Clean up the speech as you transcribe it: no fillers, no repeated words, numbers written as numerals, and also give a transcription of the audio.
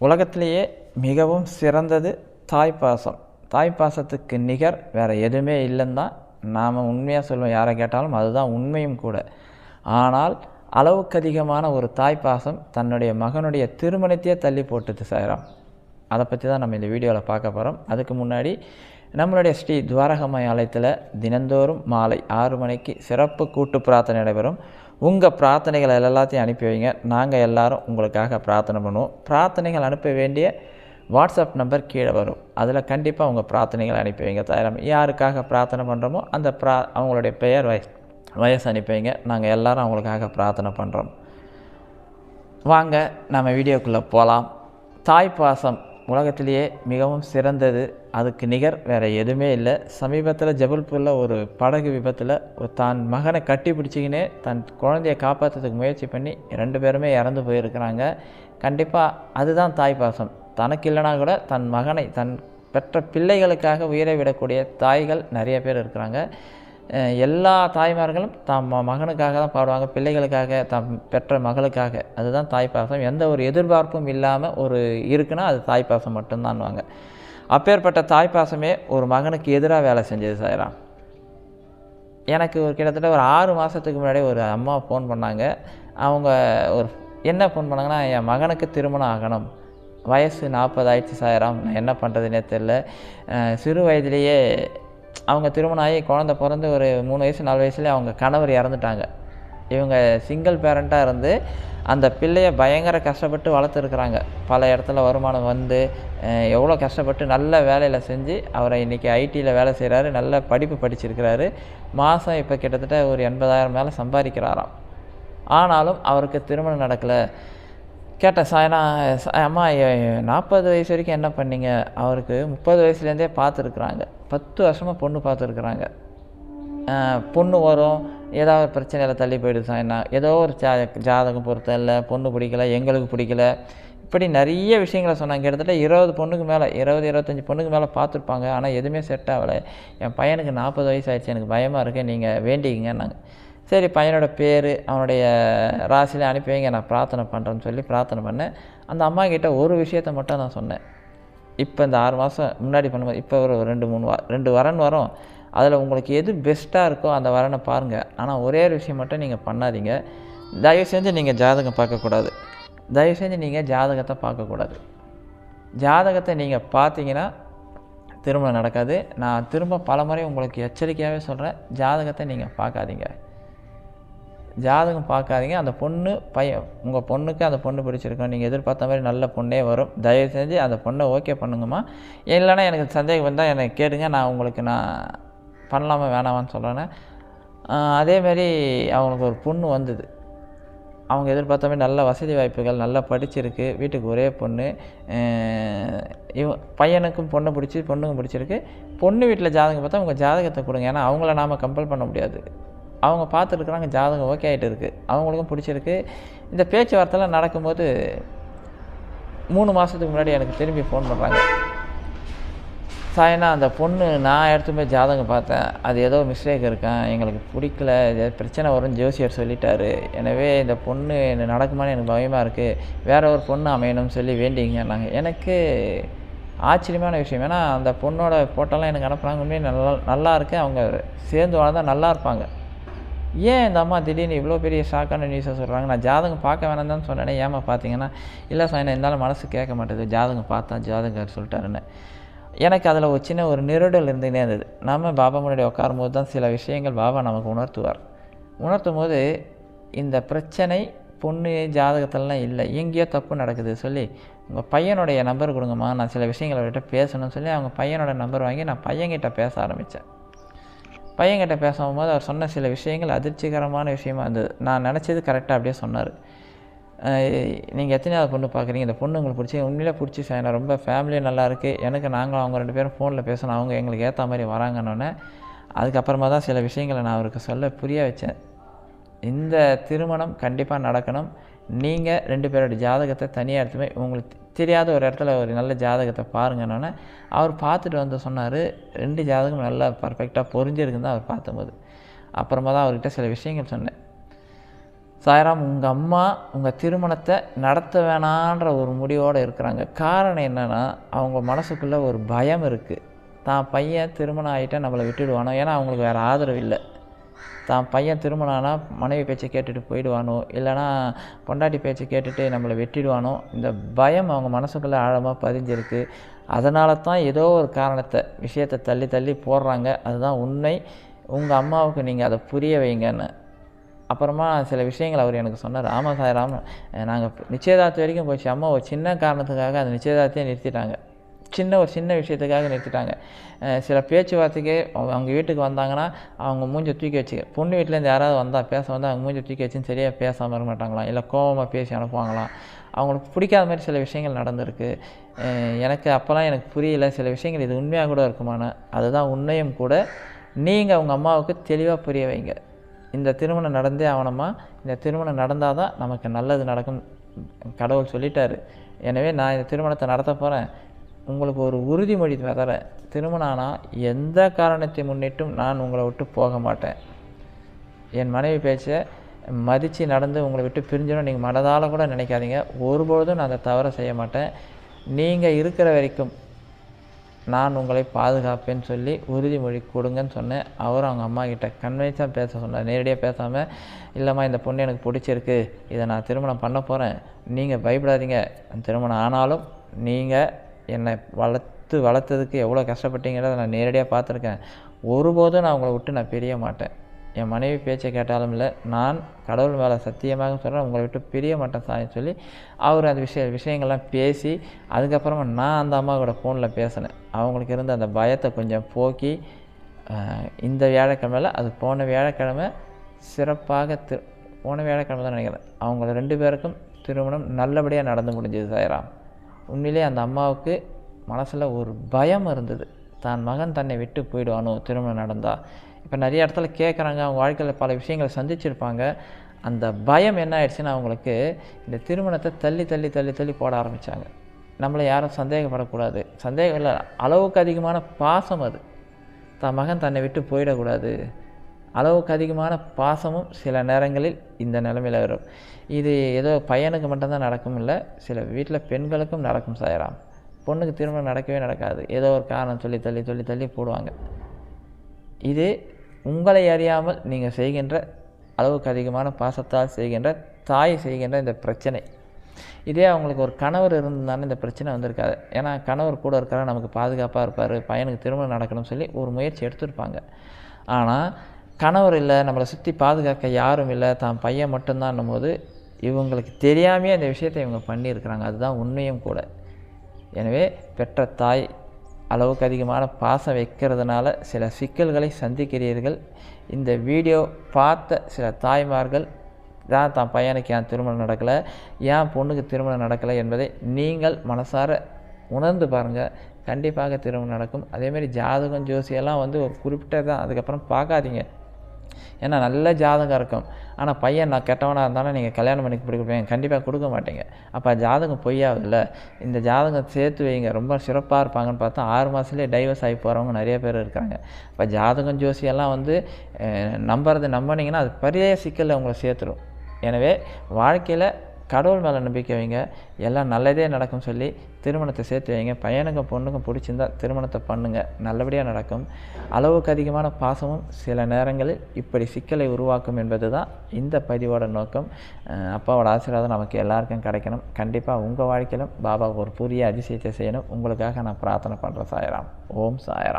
உலகத்திலேயே மிகவும் சிறந்தது தாய்ப்பாசம். தாய்ப்பாசத்துக்கு நிகர் வேறு எதுவுமே இல்லைன்னு தான் நாம் உண்மையாக சொல்லுவோம். யாரை கேட்டாலும் அதுதான் உண்மையும் கூட. ஆனால் அளவுக்கு அதிகமான ஒரு தாய்ப்பாசம் தன்னுடைய மகனுடைய திருமணத்தையே தள்ளி போட்டுது சாய்ராம். அதை பற்றி தான் நம்ம இந்த வீடியோவில் பார்க்க போகிறோம். அதுக்கு முன்னாடி நம்மளுடைய ஸ்ரீ துவாரகமாய் ஆலயத்தில் தினந்தோறும் மாலை 6 மணிக்கு சிறப்பு கூட்டு பிரார்த்தனை நடைபெறும். உங்கள் பிரார்த்தனைகள் எல்லாத்தையும் அனுப்பி வைங்க. நாங்கள் எல்லோரும் உங்களுக்காக பிரார்த்தனை பண்ணுவோம். பிரார்த்தனைகள் அனுப்ப வேண்டிய வாட்ஸ்அப் நம்பர் கீழே வரும். அதில் கண்டிப்பாக உங்கள் பிரார்த்தனைகள் அனுப்பி வைங்க. தாய்ராம் யாருக்காக பிரார்த்தனை பண்ணுறோமோ அந்த அவங்களுடைய பெயர் வயசு அனுப்பி வைங்க. நாங்கள் எல்லோரும் அவங்களுக்காக பிரார்த்தனை பண்ணுறோம். வாங்க நம்ம வீடியோக்குள்ளே போகலாம். தாய்ப்பாசம் உலகத்திலேயே மிகவும் சிறந்தது. அதுக்கு நிகர் வேறு எதுவுமே இல்லை. சமீபத்தில் ஜபல்பூரில் ஒரு படகு விபத்தில் தான் மகனை கட்டி பிடிச்சிக்கினே தன் குழந்தையை காப்பாற்றுறதுக்கு முயற்சி பண்ணி 2 பேருமே இறந்து போயிருக்கிறாங்க. கண்டிப்பாக அதுதான் தாய்ப்பாசம். தனக்கு இல்லைனா கூட தன் மகனை தன் பெற்ற பிள்ளைகளுக்காக உயிரை விடக்கூடிய தாய்கள் நிறைய பேர் இருக்கிறாங்க. எல்லா தாய்மார்களும் தம் மகனுக்காக தான் பாடுவாங்க, பிள்ளைகளுக்காக, தம் பெற்ற மகளுக்காக. அதுதான் தாய்ப்பாசம். எந்த ஒரு எதிர்பார்ப்பும் இல்லாமல் ஒரு இருக்குன்னா அது தாய்ப்பாசம் மட்டும்தான்வாங்க. அப்பேற்பட்ட தாய்ப்பாசமே ஒரு மகனுக்கு எதிராக வேலை செஞ்சது சாய்ராம். எனக்கு கிட்டத்தட்ட ஒரு 6 மாதத்துக்கு முன்னாடி ஒரு அம்மா ஃபோன் பண்ணாங்க. அவங்க என்ன ஃபோன் பண்ணாங்கன்னா, என் மகனுக்கு திருமணம் ஆகணும், வயசு 40 ஆயிடுச்சு சாய்ராம், நான் என்ன பண்ணுறதுனே தெரில. சிறு வயதிலேயே அவங்க திருமணம் ஆகி குழந்த பிறந்து ஒரு 3 வயசு 4 வயசுலேயே அவங்க கணவர் இறந்துட்டாங்க. இவங்க சிங்கிள் பேரண்ட்டாக இருந்து அந்த பிள்ளையை பயங்கர கஷ்டப்பட்டு வளர்த்துருக்குறாங்க. பல இடத்துல வருமானம் வந்து எவ்வளோ கஷ்டப்பட்டு நல்ல வேலையில் செஞ்சு அவரை இன்றைக்கி ஐடியில் வேலை செய்கிறாரு. நல்ல படிப்பு படிச்சிருக்கிறாரு. மாதம் இப்போ கிட்டத்தட்ட ஒரு 80,000 மேலே சம்பாதிக்கிறாராம். ஆனாலும் அவருக்கு திருமணம் நடக்கலை. கேட்டேன், சாயனா அம்மா 40 வயசு வரைக்கும் என்ன பண்ணீங்க? அவருக்கு 30 வயசுலேருந்தே பார்த்துருக்குறாங்க. 10 வருஷமாக பொண்ணு பார்த்துருக்குறாங்க. பொண்ணு வரும், ஏதாவது பிரச்சனையில் தள்ளி போயிடுது சாயனா, ஏதோ ஒரு ஜாதகம் பொறுத்த இல்லை, பொண்ணு பிடிக்கல, எங்களுக்கு பிடிக்கல, இப்படி நிறைய விஷயங்களை சொன்னாங்க. கிட்டத்தட்ட 20 பொண்ணுக்கு மேலே 20-25 பொண்ணுக்கு மேலே பார்த்துருப்பாங்க. ஆனால் எதுவுமே செட் ஆகலை. என் பையனுக்கு 40 வயசு ஆகிடுச்சு, எனக்கு பயமாக இருக்குது, நீங்கள் வேண்டிக்கிங்கன்னாங்க. சரி, பையனோட பேர் அவனுடைய ராசியில் அனுப்பி வைங்க, நான் பிரார்த்தனை பண்ணுறேன்னு சொல்லி பிரார்த்தனை பண்ணேன். அந்த அம்மா கிட்ட ஒரு விஷயத்த மட்டும் நான் சொன்னேன். இப்போ இந்த 6 மாதம் முன்னாடி பண்ணும்போது இப்போ ஒரு 2 வரன் வரும். அதில் உங்களுக்கு எது பெஸ்ட்டாக இருக்கோ அந்த வரனை பாருங்கள். ஆனால் ஒரே ஒரு விஷயம் மட்டும் நீங்கள் பண்ணாதீங்க. தயவு செஞ்சு நீங்கள் ஜாதகம் பார்க்கக்கூடாது. தயவு செஞ்சு நீங்கள் ஜாதகத்தை பார்க்கக்கூடாது. ஜாதகத்தை நீங்கள் பார்த்தீங்கன்னா திருமணம் நடக்காது. நான் திரும்ப பல முறை உங்களுக்கு எச்சரிக்கையாகவே சொல்கிறேன், ஜாதகத்தை நீங்கள் பார்க்காதீங்க. ஜாதகம் பார்க்காதீங்க. அந்த பொண்ணு பையன் உங்கள் பொண்ணுக்கு அந்த பொண்ணு பிடிச்சிருக்கோம், நீங்கள் எதிர்பார்த்த மாதிரி நல்ல பொண்ணே வரும். தயவு செஞ்சு அந்த பொண்ணை ஓகே பண்ணுங்கம்மா. இல்லைன்னா எனக்கு சந்தேகம் வந்தால் எனக்கு கேளுங்க, நான் உங்களுக்கு நான் பண்ணலாமா வேணாமான்னு சொல்கிறேன்னு. அதேமாரி அவங்களுக்கு ஒரு பொண்ணு வந்தது. அவங்க எதிர்பார்த்த மாதிரி நல்ல வசதி வாய்ப்புகள், நல்லா படிச்சிருக்கு, வீட்டுக்கு ஒரே பொண்ணு. பையனுக்கும் பொண்ணை பிடிச்சி, பொண்ணுக்கும் பிடிச்சிருக்கு. பொண்ணு வீட்டில் ஜாதகம் பார்த்தா உங்கள் ஜாதகத்தை கொடுங்க. ஏன்னா அவங்கள நாம் கம்பல் பண்ண முடியாது. அவங்க பார்த்துருக்குறாங்க, ஜாதகம் ஓகே ஆகிட்டு இருக்குது, அவங்களுக்கும் பிடிச்சிருக்கு. இந்த பேச்சுவார்த்தைலாம் நடக்கும்போது 3 மாதத்துக்கு முன்னாடி எனக்கு திரும்பி ஃபோன் பண்ணுறாங்க. சாயனா, அந்த பொண்ணு நான் எடுத்து போய் ஜாதகம் பார்த்தேன், அது ஏதோ மிஸ்டேக் இருக்கான், எங்களுக்கு பிடிக்கல, பிரச்சனை வரும்னு ஜோசியர் சொல்லிட்டாரு. எனவே இந்த பொண்ணு என்ன நடக்குமான்னு எனக்கு பயமாக இருக்குது, வேறு ஒரு பொண்ணு அமையணும்னு சொல்லி வேண்டிங்கன்னாங்க. எனக்கு ஆச்சரியமான விஷயம். ஏன்னா அந்த பொண்ணோட ஃபோட்டோலாம் எனக்கு அனுப்புகிறாங்க. உண்மையே நல்லா இருக்குது, அவங்க சேர்ந்து வாழ்ந்தால் நல்லா இருப்பாங்க. ஏன் இந்த அம்மா திடீர்னு இவ்வளோ பெரிய ஷாக்கான நியூஸை சொல்கிறாங்க? நான் ஜாதகம் பார்க்க வேணாம் தான் சொன்னேனே, ஏமா பார்த்தீங்கன்னா? இல்லை சார், இருந்தாலும் மனசு கேட்க மாட்டேது, ஜாதகம் பார்த்தா ஜாதகம் சொல்லிட்டாருன்னு. எனக்கு அதில் ஒரு சின்ன ஒரு நெருடல் இருந்துகிட்டே இருந்தது. நம்ம பாபா முன்னாடி உட்காரும்போது தான் சில விஷயங்கள் பாபா நமக்கு உணர்த்தும் போது இந்த பிரச்சனை பொண்ணு ஜாதகத்திலலாம் இல்லை, எங்கேயோ தப்பு நடக்குது சொல்லி உங்கள் பையனுடைய நம்பர் கொடுங்கம்மா, நான் சில விஷயங்களை அவர்கிட்ட பேசணும்னு சொல்லி அவங்க பையனோட நம்பர் வாங்கி நான் பையன்கிட்ட பேச ஆரம்பித்தேன். பையன்கிட்ட பேசும்போது அவர் சொன்ன சில விஷயங்கள் அதிர்ச்சிகரமான விஷயமா இருந்தது. நான் நினச்சது கரெக்டாக அப்படியே சொன்னார். நீங்கள் எத்தனையாவது பொண்ணு பார்க்குறீங்க, இந்த பொண்ணு உங்களுக்கு பிடிச்சி? உண்மையிலே பிடிச்சி சார், நான் ரொம்ப ஃபேமிலியும் நல்லாயிருக்கு, எனக்கு நாங்களும் அவங்க 2 பேரும் ஃபோனில் பேசணும், அவங்க எங்களுக்கு ஏற்ற மாதிரி வராங்கன்னொன்னே அதுக்கப்புறமா தான் சில விஷயங்களை நான் அவருக்கு சொல்ல புரிய வச்சேன். இந்த திருமணம் கண்டிப்பாக நடக்கணும். நீங்கள் 2 பேரோட ஜாதகத்தை தனியாக எடுத்து போய் உங்களுக்கு தெரியாத ஒரு இடத்துல ஒரு நல்ல ஜாதகத்தை பாருங்கன்னொன்னே அவர் பார்த்துட்டு வந்து சொன்னார், 2 ஜாதகம் நல்லா பர்ஃபெக்டாக பொரிஞ்சிருக்குன்னு தான் அவர் பார்த்தபோது. அப்புறமா தான் அவர்கிட்ட சில விஷயங்கள் சொன்னேன். சாய்ராம், உங்கள் அம்மா உங்கள் திருமணத்தை நடத்த வேணான்ற ஒரு முடிவோடு இருக்கிறாங்க. காரணம் என்னென்னா, அவங்க மனசுக்குள்ளே ஒரு பயம் இருக்குது. தான் பையன் திருமணம் ஆகிட்டா நம்மளை விட்டுடுவானோ, ஏன்னா அவங்களுக்கு வேறு ஆதரவு இல்லை. தான் பையன் திருமணம் ஆனால் மனைவி பேச்சை கேட்டுட்டு போயிடுவானோ, இல்லைனா பொண்டாட்டி பேச்சை கேட்டுட்டு நம்மளை வெட்டிடுவானோ, இந்த பயம் அவங்க மனசுக்குள்ளே ஆழமாக பதிஞ்சிருக்கு. அதனால தான் ஏதோ ஒரு விஷயத்தை தள்ளி தள்ளி போடுறாங்க. அதுதான் உண்மை. உங்கள் அம்மாவுக்கு நீங்கள் அதை புரிய வைங்கன்னு. அப்புறமா சில விஷயங்கள் அவர் எனக்கு சொன்னார். ஆமாம் சாய்ராம், நாங்கள் நிச்சயதார்த்தம் வரைக்கும் போச்சு. அம்மா ஒரு சின்ன காரணத்துக்காக அந்த நிச்சயதார்த்தையே நிறுத்திட்டாங்க. ஒரு சின்ன விஷயத்துக்காக நிறுத்திட்டாங்க. சில பேச்சுவார்த்தைக்கு அவங்க வீட்டுக்கு வந்தாங்கன்னா அவங்க மூஞ்சை தூக்கி வச்சு, பொண்ணு வீட்டிலேருந்து யாராவது வந்தால் அவங்க மூஞ்சை தூக்கி வச்சுன்னு சரியாக பேசாமல் இருக்க மாட்டாங்களாம், இல்லை கோபமாக பேசி அனுப்புவாங்களாம். அவங்களுக்கு பிடிக்காத மாதிரி சில விஷயங்கள் நடந்திருக்கு. அப்போல்லாம் எனக்கு புரியல, சில விஷயங்கள் இது உண்மையாக கூட இருக்குமான்னு. அதுதான் உண்மையும் கூட. நீங்கள் உங்கள் அம்மாவுக்கு தெளிவாக புரிய வைங்க. இந்த திருமணம் நடந்தே ஆகணுமா, இந்த திருமணம் நடந்தால் தான் நமக்கு நல்லது நடக்கும், கடவுள் சொல்லிட்டாரு. எனவே நான் இந்த திருமணத்தை நடத்த போகிறேன். உங்களுக்கு ஒரு உறுதிமொழி தரேன். திருமணம் ஆனால் எந்த காரணத்தை முன்னிட்டும் நான் உங்களை விட்டு போக மாட்டேன். என் மனைவி பேச்சை மதித்து நடந்து உங்களை விட்டு பிரிஞ்சிடும் நீங்கள் மனதால் கூட நினைக்காதீங்க. ஒருபொழுதும் நான் அந்த தவறை செய்ய மாட்டேன். நீங்கள் இருக்கிற வரைக்கும் நான் உங்களை பாதுகாப்பேன்னு சொல்லி உறுதிமொழி கொடுங்கன்னு சொன்னேன். அவரும் அவங்க அம்மா கிட்ட கன்வின்ஸாக பேச சொன்னார். நேரடியாக பேசாமல், இல்லைம்மா இந்த பொண்ணு எனக்கு பிடிச்சிருக்கு, இதை நான் திருமணம் பண்ண போகிறேன், நீங்கள் பயப்படாதீங்க, திருமணம் ஆனாலும் நீங்கள் என்னை வளர்த்ததுக்கு எவ்வளோ கஷ்டப்பட்டீங்கிறத நான் நேரடியாக பார்த்துருக்கேன். ஒருபோதும் நான் உங்களை விட்டு நான் பிரிய மாட்டேன். என் மனைவி பேச்சை கேட்டாலும் இல்லை, நான் கடவுள் மேலே சத்தியமாக சொல்கிறேன், உங்களை விட்டு பிரிய மாட்டேன் சாய்ன்னு சொல்லி அவர் அந்த விஷயங்கள்லாம் பேசி, அதுக்கப்புறமா நான் அந்த அம்மா கூட ஃபோனில் பேசினேன். அவங்களுக்கு இருந்த அந்த பயத்தை கொஞ்சம் போக்கி, இந்த வியாழக்கிழமையில் அது போன வியாழக்கிழமை சிறப்பாக போன வியாழக்கிழமை தான் நினைக்கிறேன், அவங்க 2 பேருக்கும் திருமணம் நல்லபடியாக நடந்து முடிஞ்சது சாய்ராம். உண்மையிலே அந்த அம்மாவுக்கு மனசில் ஒரு பயம் இருந்தது, தான் மகன் தன்னை விட்டு போயிடுவானோ திருமணம் நடந்தால். இப்போ நிறைய இடத்துல கேட்குறாங்க, அவங்க வாழ்க்கையில் பல விஷயங்களை சந்திச்சிருப்பாங்க. அந்த பயம் என்ன ஆயிடுச்சுன்னா, அவங்களுக்கு இந்த திருமணத்தை தள்ளி தள்ளி தள்ளி தள்ளி போட ஆரம்பித்தாங்க. நம்மளை யாரும் சந்தேகப்படக்கூடாது, சந்தேகம் இல்லை, அளவுக்கு அதிகமான பாசம். அது தான் மகன் தன்னை விட்டு போயிடக்கூடாது. அளவுக்கு அதிகமான பாசமும் சில நேரங்களில் இந்த நிலைமையில் வரும். இது ஏதோ பையனுக்கு மட்டும்தான் நடக்கும் இல்லை, சில வீட்டில் பெண்களுக்கும் நடக்கும் சாய்ராம். பொண்ணுக்கு திருமணம் நடக்கவே நடக்காது, ஏதோ ஒரு காரணம் சொல்லி தள்ளி சொல்லி தள்ளி போடுவாங்க. இது உங்களை அறியாமல் நீங்கள் செய்கின்ற அளவுக்கு அதிகமான பாசத்தால் செய்கின்ற தாய் செய்கின்ற இந்த பிரச்சனை. இதே அவங்களுக்கு ஒரு கணவர் இருந்தாலும் இந்த பிரச்சனை வந்திருக்காது. ஏன்னா கணவர் கூட இருக்கிறா, நமக்கு பாதுகாப்பாக இருப்பார், பையனுக்கு திருமணம் நடக்கணும்னு சொல்லி ஒரு முயற்சி எடுத்துருப்பாங்க. ஆனால் கணவர் இல்லை, நம்மளை சுற்றி பாதுகாக்க யாரும் இல்லை, தான் பையன் மட்டும்தான்னும் போது இவங்களுக்கு தெரியாமையே அந்த விஷயத்தை இவங்க பண்ணியிருக்கிறாங்க. அதுதான் உண்மையும் கூட. எனவே பெற்ற தாய் அளவுக்கு அதிகமான பாசம் வைக்கிறதுனால சில சிக்கல்களை சந்திக்கிறீர்கள். இந்த வீடியோ பார்த்த சில தாய்மார்கள் தான் பையனுக்கு ஏன் திருமணம் நடக்கலை, ஏன் பொண்ணுக்கு திருமணம் நடக்கலை என்பதை நீங்கள் மனசார உணர்ந்து பாருங்கள். கண்டிப்பாக திருமணம் நடக்கும். அதேமாதிரி ஜாதகம் ஜோசியெல்லாம் ஒரு குறிப்பிட்ட தான், அதுக்கப்புறம் பார்க்காதீங்க. ஏன்னா நல்ல ஜாதகம் இருக்கும், ஆனால் பையன் நான் கெட்டவனாக இருந்தாலும் நீங்கள் கல்யாணம் பண்ணி கொடுப்பீங்க, கண்டிப்பாக கொடுக்க மாட்டீங்க. அப்போ ஜாதகம் பொய்யாகுதுல்ல. இந்த ஜாதகம் சேர்த்து வைங்க, ரொம்ப சிறப்பாக இருப்பாங்கன்னு பார்த்தா 6 மாதத்துலேயே டைவர்ஸ் ஆகி போகிறவங்க நிறைய பேர் இருக்காங்க. இப்போ ஜாதகம் ஜோசியெல்லாம் நம்பினீங்கன்னா அது பெரிய சிக்கலில் உங்களை சேர்த்துடும். எனவே வாழ்க்கையில் கடவுள் மேலே நம்பிக்கை வைங்க, எல்லாம் நல்லதே நடக்கும் சொல்லி திருமணத்தை சேர்த்து வைங்க. பையனுக்கும் பொண்ணுக்கும் பிடிச்சிருந்தா திருமணத்தை பண்ணுங்கள், நல்லபடியாக நடக்கும். அளவுக்கு அதிகமான பாசமும் சில நேரங்களில் இப்படி சிக்கலை உருவாக்கும் என்பது தான் இந்த பதிவோட நோக்கம். அப்பாவோட ஆசீர்வாதம் நமக்கு எல்லாருக்கும் கிடைக்கணும். கண்டிப்பாக உங்கள் வாழ்க்கையிலும் பாபா ஒரு புதிய அதிசயத்தை செய்யணும். உங்களுக்காக நான் பிரார்த்தனை பண்ணுறேன் சாய்ராம். ஓம் சாய்ராம்.